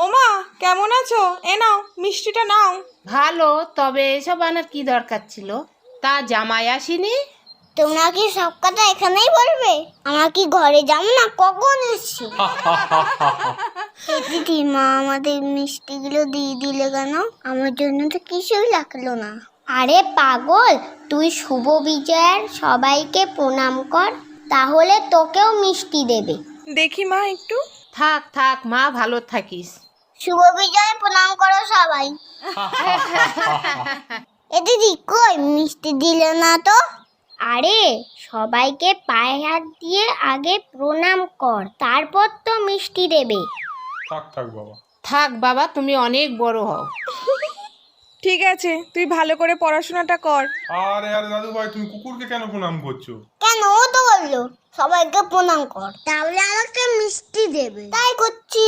ওমা কেমন আছো? এ নাও মিষ্টিটা নাও। ভালো, তবে এসব আনার কি দরকার ছিল? তা জামাই আসেনি? তোমরা কি সব কথা এখানেই বলবে? আমরা কি ঘরে যাবো না? কখন এসছি? দিদি, মা আমাদের মিষ্টিগুলো দিয়ে দিলে কেন? আমার জন্য তো কিছুই লাগলো না। আরে পাগল, তুই শুভ বিজয়ের সবাইকে প্রণাম কর, তাহলে তোকেও মিষ্টি দেবে। দেখি মা একটু। থাক থাক মা, ভালো থাকিস। শুভ বিজয় প্রণাম করো সবাই। এ দিদি, কই মিষ্টি দিলে না তো? আরে সবাইকে পায়ে হাত দিয়ে আগে প্রণাম কর, তারপর তো মিষ্টি দেবে। থাক বাবা। থাক বাবা, তুমি অনেক বড় হও। ঠিক আছে, তুই ভালো করে পড়াশোনাটা কর। আরে দাদু ভাই, তুমি কুকুরকে কেন প্রণাম করছো? কেন, ও তো বললো সবাইকে প্রণাম কর, তাহলে আমাকে মিষ্টি দেবে, তাই করছি।